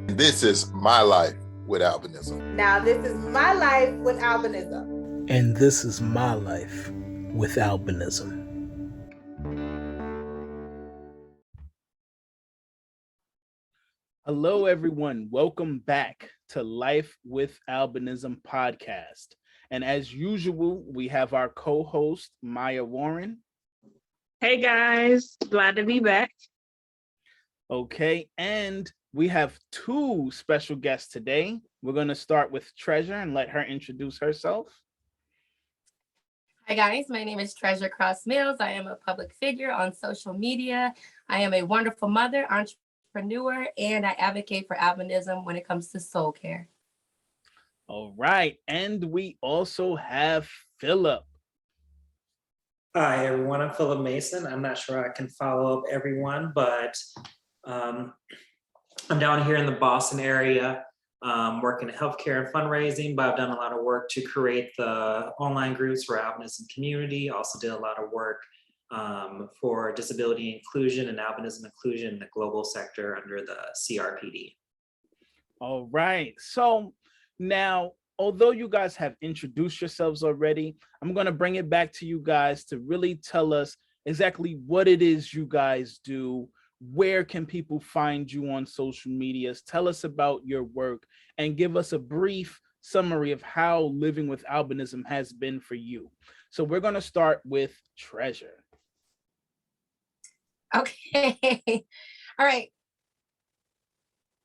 This is my life with albinism. Now, this is my life with albinism. And this is my life with albinism. Hello, everyone. Welcome back to Life with Albinism podcast. And as usual, we have our co-host, Maya Warren. Hey, guys. Glad to be back. Okay, and we have two special guests today. We're going to start with Treasure and let her introduce herself. Hi guys, my name is Treasure Cross Mills. I am a public figure on social media. I am a wonderful mother, entrepreneur, and I advocate for albinism when it comes to soul care. All right, and we also have Phillip. Hi everyone, I'm Phillip Mason. I'm not sure I can follow up everyone, but I'm down here in the Boston area. Working in healthcare and fundraising, but I've done a lot of work to create the online groups for albinism community. Also did a lot of work for disability inclusion and albinism inclusion in the global sector under the CRPD. All right. So now, although you guys have introduced yourselves already, I'm going to bring it back to you guys to really tell us exactly what it is you guys do. Where can people find you on social medias? Tell us about your work and give us a brief summary of how living with albinism has been for you. So we're going to start with Treasure. Okay. All right.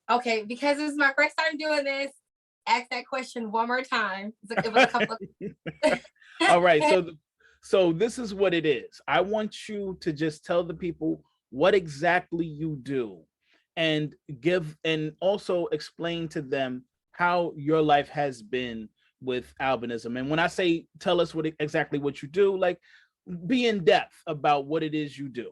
Okay, because this is my first time doing this, ask that question one more time. It was a couple of... All right. So this is what it is. I want you to just tell the people what exactly you do and also explain to them how your life has been with albinism. And when I say tell us exactly what you do, like be in depth about what it is you do.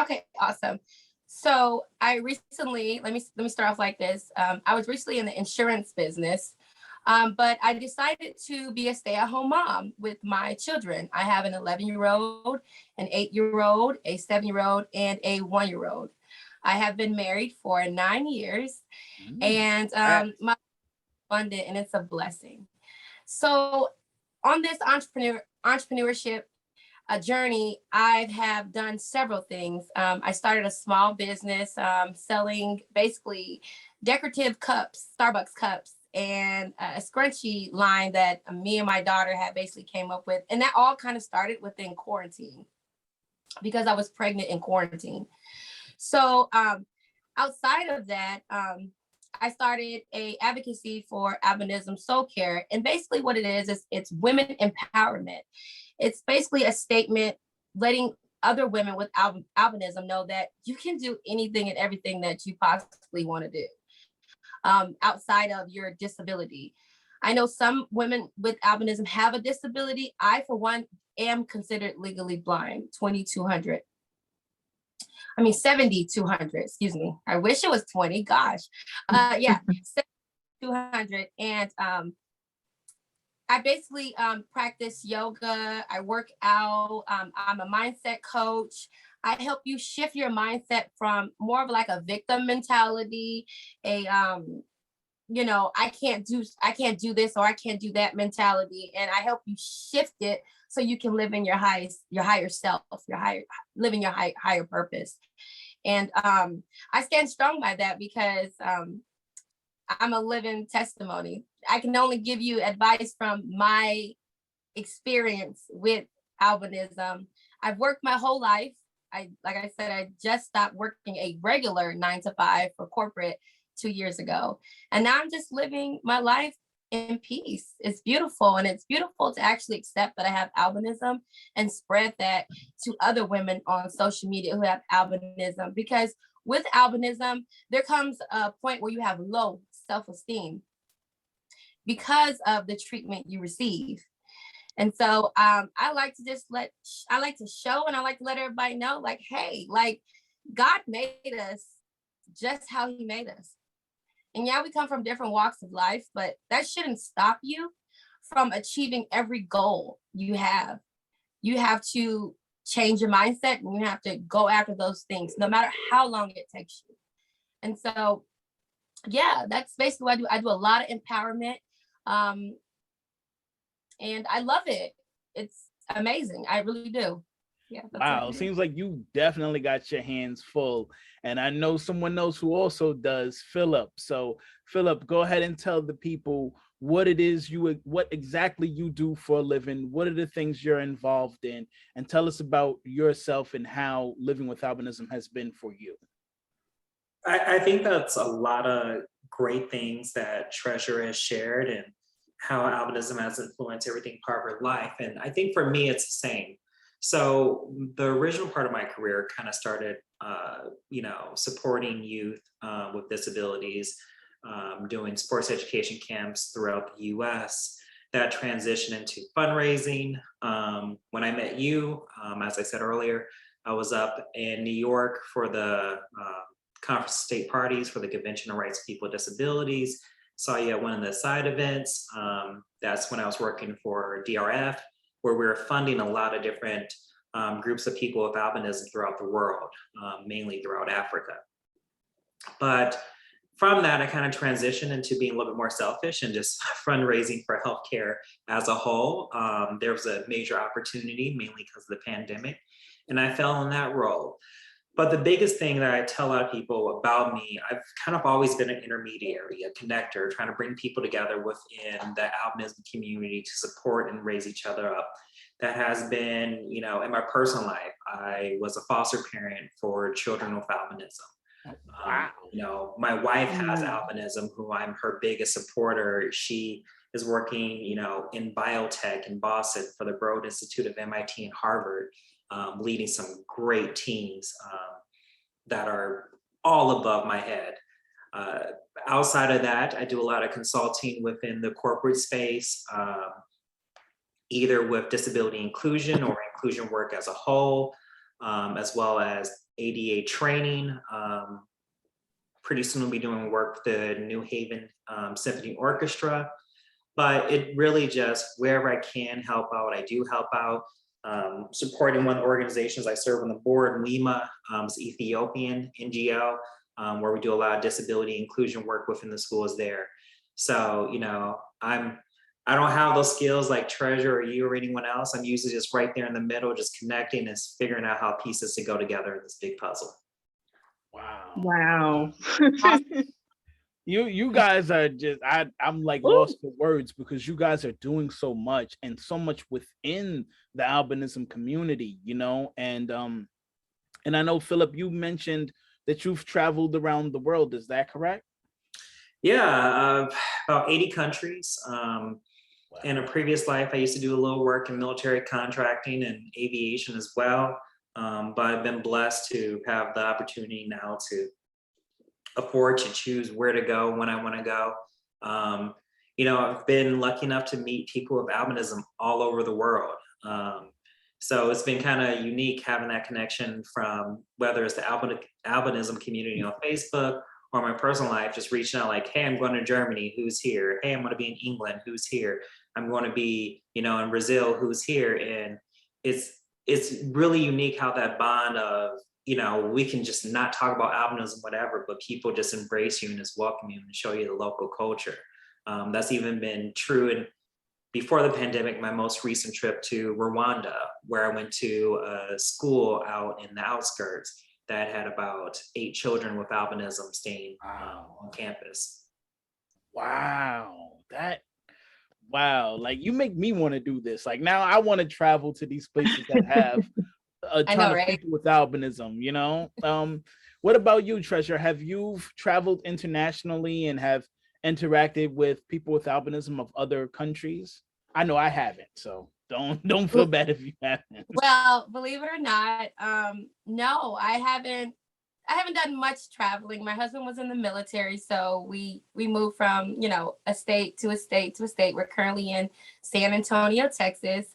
Okay, awesome. So I recently, let me start off like this. I was recently in the insurance business, but I decided to be a stay-at-home mom with my children. I have an 11-year-old, an 8-year-old, a 7-year-old, and a 1-year-old. I have been married for 9 years, and my abundant, and it's a blessing. So on this entrepreneurship journey, I have done several things. I started a small business selling basically decorative cups, Starbucks cups, and a scrunchie line that me and my daughter had basically came up with. And that all kind of started within quarantine because I was pregnant in quarantine. So outside of that, I started a advocacy for albinism soul care. And basically what it is it's women empowerment. It's basically a statement letting other women with albinism know that you can do anything and everything that you possibly want to do. Outside of your disability. I know some women with albinism have a disability. I, for one, am considered legally blind, 2200. 7,200, excuse me. I wish it was 20, gosh. 7,200. And I basically practice yoga. I work out. I'm a mindset coach. I help you shift your mindset from more of like a victim mentality, I can't do this or I can't do that mentality. And I help you shift it so you can live in your higher self, living your higher purpose. And I stand strong by that because I'm a living testimony. I can only give you advice from my experience with albinism. I've worked my whole life. Like I said, I just stopped working a regular 9-to-5 for corporate 2 years ago. And now I'm just living my life in peace. It's beautiful. And it's beautiful to actually accept that I have albinism and spread that to other women on social media who have albinism. Because with albinism, there comes a point where you have low self-esteem because of the treatment you receive. And so I like to show and I like to let everybody know, like, hey, like God made us just how he made us. And yeah, we come from different walks of life, but that shouldn't stop you from achieving every goal you have. You have to change your mindset and you have to go after those things, no matter how long it takes you. And so yeah, that's basically what I do. I do a lot of empowerment. And I love it. It's amazing. I really do. Yeah. Wow, seems like you definitely got your hands full. And I know someone else who also does, Phillip. So Phillip, go ahead and tell the people what it is what exactly you do for a living, what are the things you're involved in, and tell us about yourself and how living with albinism has been for you. I think that's a lot of great things that Treasure has shared and how albinism has influenced everything part of her life. And I think for me, it's the same. So the original part of my career kind of started, supporting youth with disabilities, doing sports education camps throughout the US. That transitioned into fundraising. When I met you, as I said earlier, I was up in New York for the conference of state parties for the Convention on Rights of People with Disabilities. Saw you at one of the side events. That's when I was working for DRF, where we were funding a lot of different groups of people with albinism throughout the world, mainly throughout Africa. But from that, I kind of transitioned into being a little bit more selfish and just fundraising for healthcare as a whole. There was a major opportunity, mainly because of the pandemic, and I fell in that role. But the biggest thing that I tell a lot of people about me, I've kind of always been an intermediary, a connector, trying to bring people together within the albinism community to support and raise each other up. That has been, in my personal life, I was a foster parent for children with albinism. Wow. My wife has albinism, who I'm her biggest supporter. She is working, in biotech in Boston for the Broad Institute of MIT and Harvard, leading some great teams that are all above my head. Outside of that, I do a lot of consulting within the corporate space, either with disability inclusion or inclusion work as a whole, as well as ADA training. Pretty soon we'll be doing work with the New Haven Symphony Orchestra. But it really just, wherever I can help out, I do help out. Supporting one of the organizations I serve on the board, WEMA, is Ethiopian NGO, where we do a lot of disability inclusion work within the schools there. So, I don't have those skills like Treasure or you or anyone else. I'm usually just right there in the middle, just connecting and figuring out how pieces to go together in this big puzzle. Wow. You guys are just, I'm like lost for words, because you guys are doing so much and so much within the albinism community, and I know, Phillip, you mentioned that you've traveled around the world. Is that correct? Yeah, about 80 countries. In a previous life, I used to do a little work in military contracting and aviation as well. But I've been blessed to have the opportunity now to afford to choose where to go when I want to go. I've been lucky enough to meet people with albinism all over the world. So it's been kind of unique having that connection from whether it's the albinism community on Facebook or my personal life, just reaching out like, hey, I'm going to Germany, who's here? Hey, I'm going to be in England, who's here? I'm going to be, in Brazil, who's here? And it's really unique how that bond of, we can just not talk about albinism, whatever, but people just embrace you and just welcome you and show you the local culture. That's even been true in before the pandemic, my most recent trip to Rwanda, where I went to a school out in the outskirts that had about 8 children with albinism staying on campus. Wow. Like, you make me want to do this. Like, now I want to travel to these places that have a ton of people with albinism, What about you, Treasure? Have you traveled internationally and have interacted with people with albinism of other countries? I know I haven't, so don't feel bad if you haven't. Well, believe it or not, no, I haven't done much traveling. My husband was in the military, so we moved from, a state to a state to a state. We're currently in San Antonio, Texas.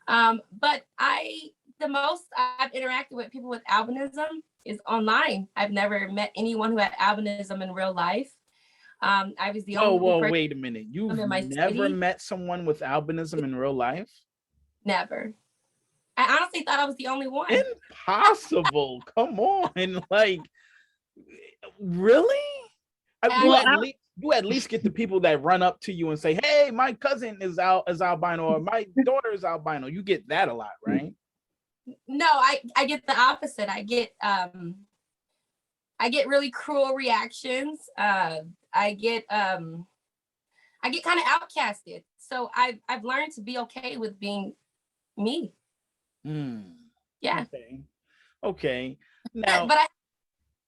But the most I've interacted with people with albinism is online. I've never met anyone who had albinism in real life. I was the only person. Wait a minute. You've never met someone with albinism in real life? Never. I honestly thought I was the only one. Impossible. Come on. Like, really? You at least get the people that run up to you and say, "Hey, my cousin is albino," or "My daughter is albino." You get that a lot, right? No, I get the opposite. I get really cruel reactions. I get kind of outcasted. So I've learned to be okay with being me. Yeah. Okay. Now, but I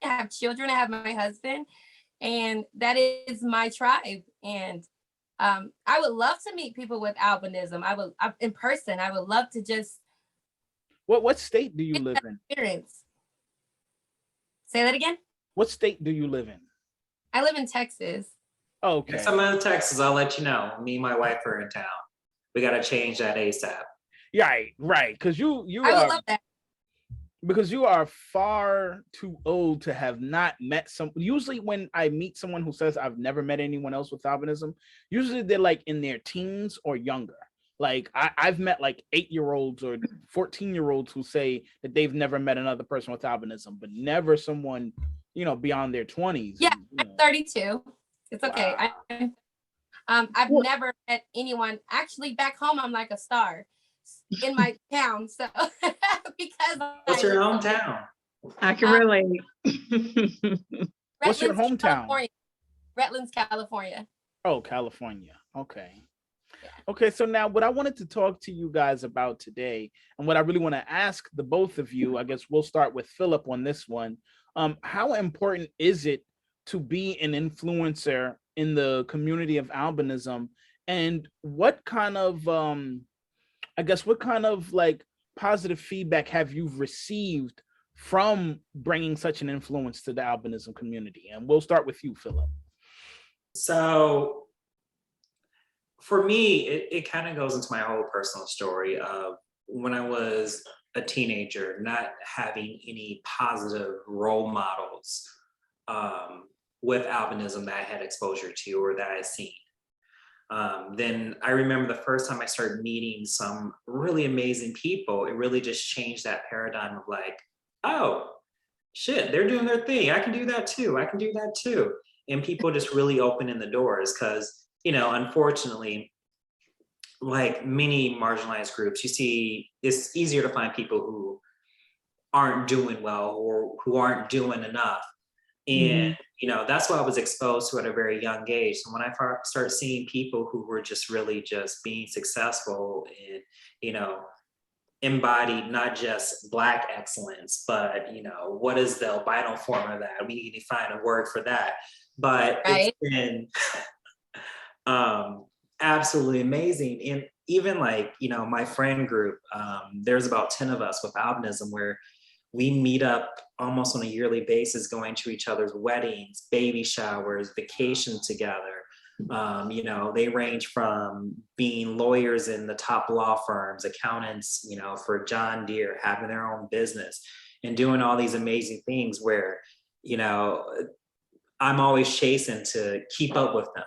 have children. I have my husband, and that is my tribe. And I would love to meet people with albinism. In person. I would love to just. What state do you live in? Experience. Say that again. What state do you live in? I live in Texas. Okay. Next time I'm in Texas, I'll let you know. Me and my wife are in town. We got to change that ASAP. Right. Because you I would love that. Because you are far too old to have not met some. Usually when I meet someone who says I've never met anyone else with albinism, usually they're like in their teens or younger. Like I've met like 8-year-olds or 14-year-olds who say that they've never met another person with albinism, but never someone, beyond their 20s. Yeah, I'm 32. It's okay. Wow. I've never met anyone. Actually, back home, I'm like a star in my town. So because what's your hometown? I can relate. What's your hometown? California. Redlands, California. Oh, California. Okay. Okay, so now what I wanted to talk to you guys about today, and what I really want to ask the both of you, I guess we'll start with Phillip on this one. How important is it to be an influencer in the community of albinism, and what kind of like positive feedback have you received from bringing such an influence to the albinism community? And we'll start with you, Phillip. So for me, it kind of goes into my whole personal story of when I was a teenager, not having any positive role models with albinism that I had exposure to or that I had seen. Then I remember the first time I started meeting some really amazing people, it really just changed that paradigm of like, oh, shit, they're doing their thing. I can do that too. I can do that too. And people just really opening the doors because, unfortunately, like many marginalized groups, you see it's easier to find people who aren't doing well or who aren't doing enough. And, that's what I was exposed to at a very young age. And when I started seeing people who were just really just being successful and, embodied not just Black excellence, but, what is the albino form of that? We need to find a word for that. But It's been absolutely amazing. And even like, my friend group, there's about 10 of us with albinism where we meet up almost on a yearly basis, going to each other's weddings, baby showers, vacations together. They range from being lawyers in the top law firms, accountants, for John Deere, having their own business and doing all these amazing things where, I'm always chasing to keep up with them.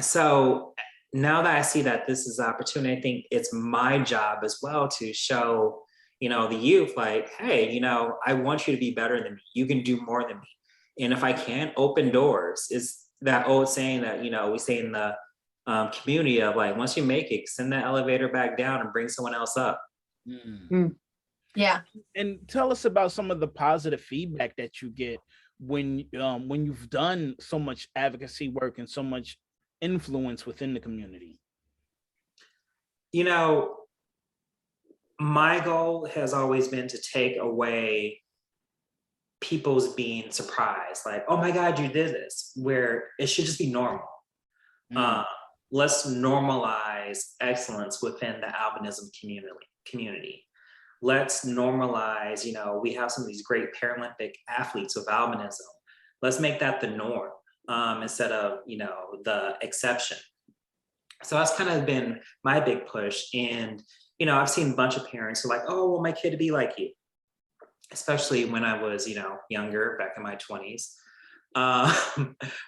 So now that I see that this is an opportunity, I think it's my job as well to show, the youth like, hey, I want you to be better than me. You can do more than me. And if I can, open doors. Is that old saying that, we say in the community of like, once you make it, send that elevator back down and bring someone else up. Yeah. And tell us about some of the positive feedback that you get when you've done so much advocacy work and so much influence within the community. My goal has always been to take away people's being surprised, like, oh my God, you did this, where it should just be normal. Let's normalize excellence within the albinism community. Let's normalize, we have some of these great Paralympic athletes with albinism. Let's make that the norm instead of, the exception. So that's kind of been my big push. And, I've seen a bunch of parents who are like, oh, well, my kid to be like you, especially when I was, younger, back in my 20s. I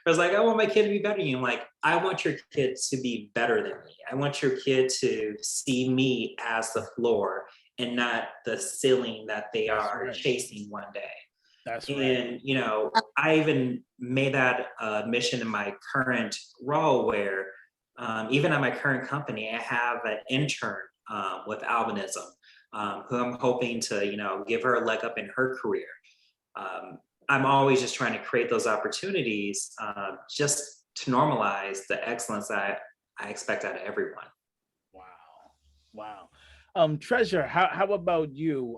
was like, I want my kid to be better than you. I'm like, I want your kid to be better than me. I want your kid to see me as the floor and not the ceiling that they are chasing one day. That's right. And, I even made that mission in my current role where even at my current company, I have an intern with albinism who I'm hoping to, give her a leg up in her career. I'm always just trying to create those opportunities just to normalize the excellence that I expect out of everyone. Wow. Treasure, how about you?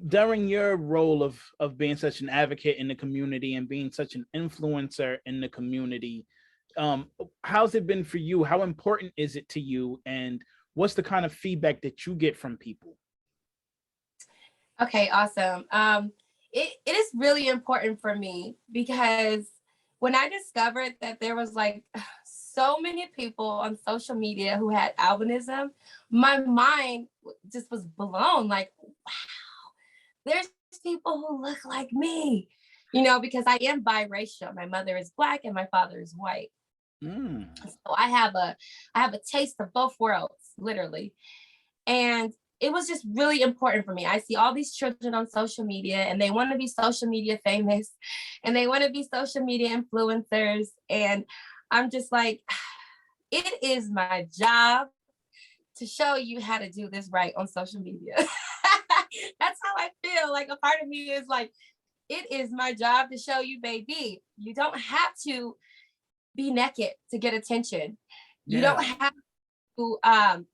During your role of being such an advocate in the community and being such an influencer in the community, how's it been for you? How important is it to you? And what's the kind of feedback that you get from people? Okay, awesome. It is really important for me because when I discovered that there was like so many people on social media who had albinism, my mind just was blown. Like, wow, there's people who look like me, because I am biracial. My mother is Black and my father is white. So I have a taste of both worlds, literally. And it was just really important for me. I see all these children on social media and they want to be social media famous and they want to be social media influencers. And I'm just like, it is my job to show you how to do this right on social media. That's how I feel. Like a part of me is like, it is my job to show you, baby, you don't have to be naked to get attention. You don't have to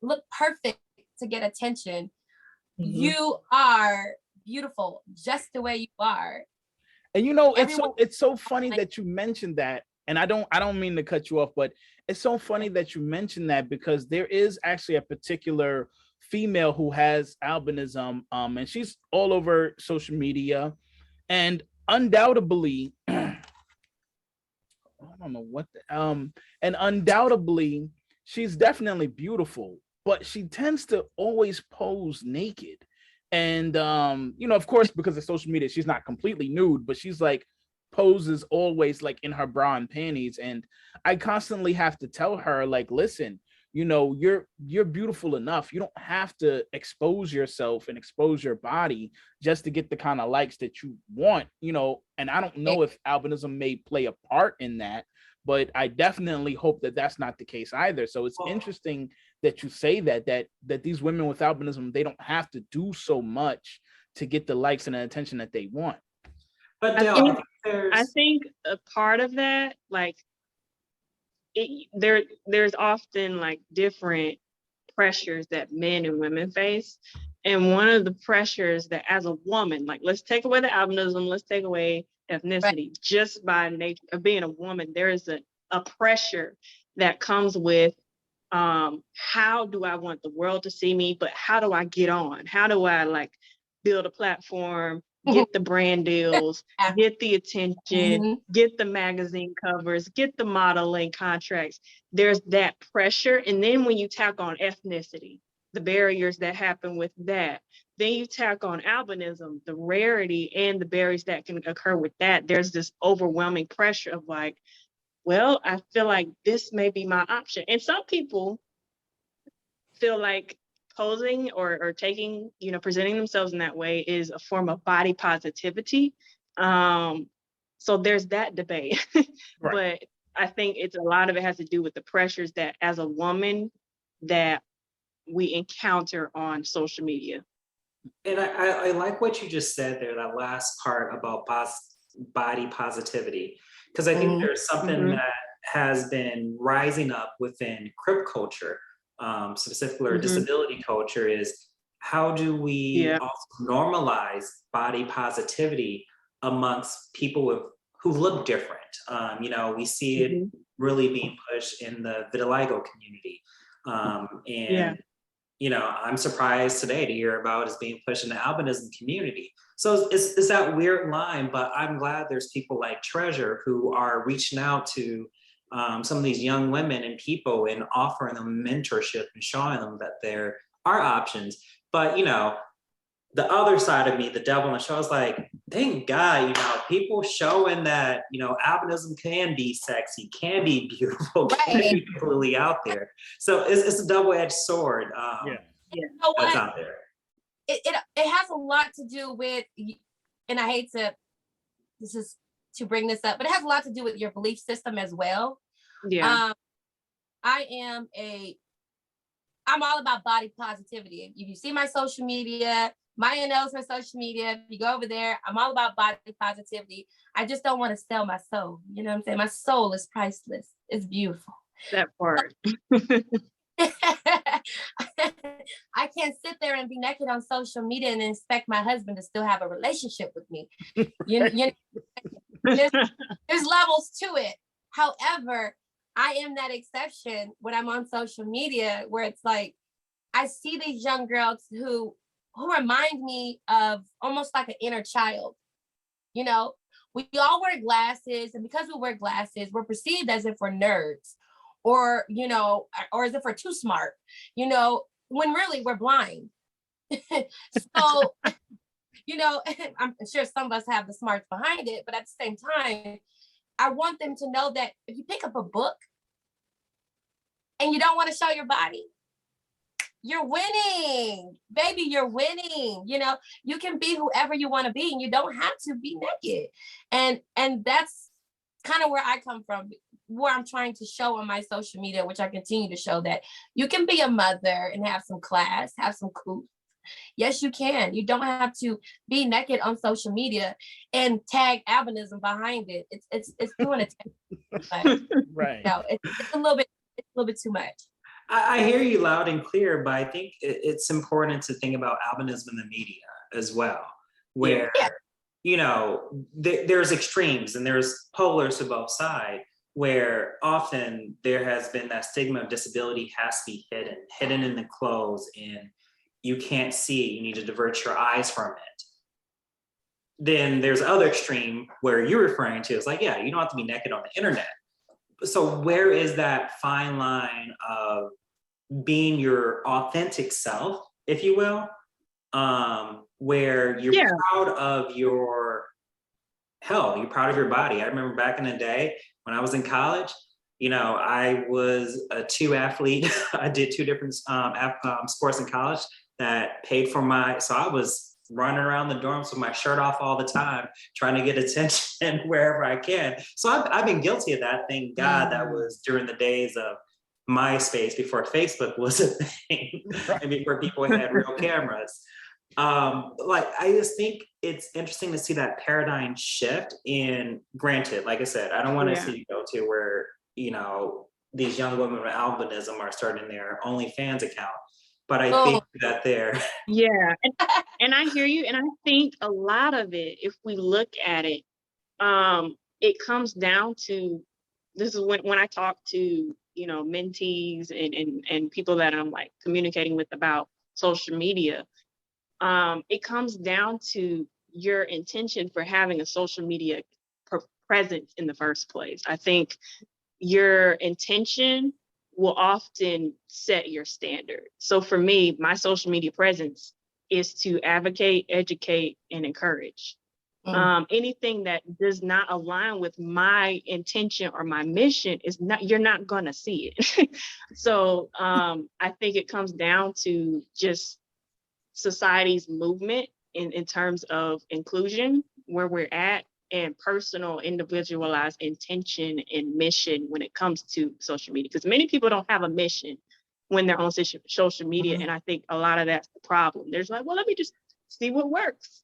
look perfect to get attention. You are beautiful just the way you are. And it's so funny that you mentioned that. And I don't mean to cut you off, but it's so funny that you mentioned that because there is actually a particular female who has albinism, and she's all over social media, and undoubtedly, I don't know what and undoubtedly she's definitely beautiful, but she tends to always pose naked. And of course, because of social media, she's not completely nude, but she's like poses always like in her bra and panties. And I constantly have to tell her, like, listen, you're beautiful enough. You don't have to expose yourself and expose your body just to get the kind of likes that you want, and I don't know if albinism may play a part in that, but I definitely hope that that's not the case either. So it's interesting that you say that these women with albinism, they don't have to do so much to get the likes and the attention that they want. But I think a part of that, like, there's often like different pressures that men and women face. And one of the pressures that as a woman, like, let's take away the albinism, let's take away ethnicity, right. Just by nature of being a woman, there is a pressure that comes with how do I want the world to see me, but how do I get on? How do I like build a platform, get the brand deals, get the attention, get the magazine covers, get the modeling contracts? There's that pressure. And then when you tack on ethnicity, the barriers that happen with that, then you tack on albinism, the rarity and the barriers that can occur with that, there's this overwhelming pressure of like, well, I feel like this may be my option. And some people feel like posing or taking, presenting themselves in that way is a form of body positivity. So there's that debate. Right. But I think a lot of it has to do with the pressures that as a woman that we encounter on social media. And I like what you just said there, that last part about body positivity, because I think there's something that has been rising up within crip culture, specifically or disability culture, is how do we also normalize body positivity amongst people who look different? We see it really being pushed in the vitiligo community. I'm surprised today to hear about is being pushed in the albinism community. So it's that weird line, but I'm glad there's people like Treasure who are reaching out to some of these young women and people and offering them mentorship and showing them that there are options. But, the other side of me, the devil in the show, is like, thank God, people showing that, albinism can be sexy, can be beautiful, can be completely out there. So it's a double-edged sword that's out there. It has a lot to do with, and I hate to, this is to bring this up, but it has a lot to do with your belief system as well. Yeah. I'm all about body positivity. If you see my social media, Maya knows her social media. If you go over there, I'm all about body positivity. I just don't want to sell my soul. You know what I'm saying? My soul is priceless. It's beautiful. That part. I can't sit there and be naked on social media and expect my husband to still have a relationship with me. There's levels to it. However, I am that exception when I'm on social media where it's like, I see these young girls who remind me of almost like an inner child. You know, we all wear glasses, and because we wear glasses, we're perceived as if we're nerds or, you know, or as if we're too smart, you know, when really we're blind. So, you know, I'm sure some of us have the smarts behind it, but at the same time, I want them to know that if you pick up a book and you don't want to show your body, you're winning, baby, you're winning. You know, you can be whoever you want to be and you don't have to be naked. And that's kind of where I come from, where I'm trying to show on my social media, which I continue to show, that you can be a mother and have some class, have some cool. Yes, you can. You don't have to be naked on social media and tag albinism behind it. It's doing it. Right. No, it's a little bit too much. I hear you loud and clear, but I think it's important to think about albinism in the media as well, where, you know, there's extremes and there's polars to both sides, where often there has been that stigma of disability has to be hidden in the clothes, and you can't see, you need to divert your eyes from it. Then there's other extreme where you're referring to, it's like, yeah, you don't have to be naked on the internet. So where is that fine line of being your authentic self, if you will, where you're proud of your health, you're proud of your body? I remember back in the day when I was in college, you know, I was a 2 athlete. I did 2 different sports in college that paid for so I was running around the dorms with my shirt off all the time, trying to get attention wherever I can. So I've been guilty of that. Thank God that was during the days of MySpace, before Facebook was a thing, and before people had real cameras. Like, I just think it's interesting to see that paradigm shift. And granted, like I said, I don't want to see you go to where, you know, these young women with albinism are starting their OnlyFans account. But I think that they're and I hear you, and I think a lot of it, if we look at it, it comes down to, this is when I talk to, you know, mentees and people that I'm like communicating with about social media, it comes down to your intention for having a social media presence in the first place. I think your intention will often set your standard. So for me, my social media presence is to advocate, educate, and encourage. Anything that does not align with my intention or my mission you're not gonna see it. So I think it comes down to just society's movement in terms of inclusion, where we're at, and personal individualized intention and mission when it comes to social media. Because many people don't have a mission when they're on social media. And I think a lot of that's the problem. There's like, well, let me just see what works.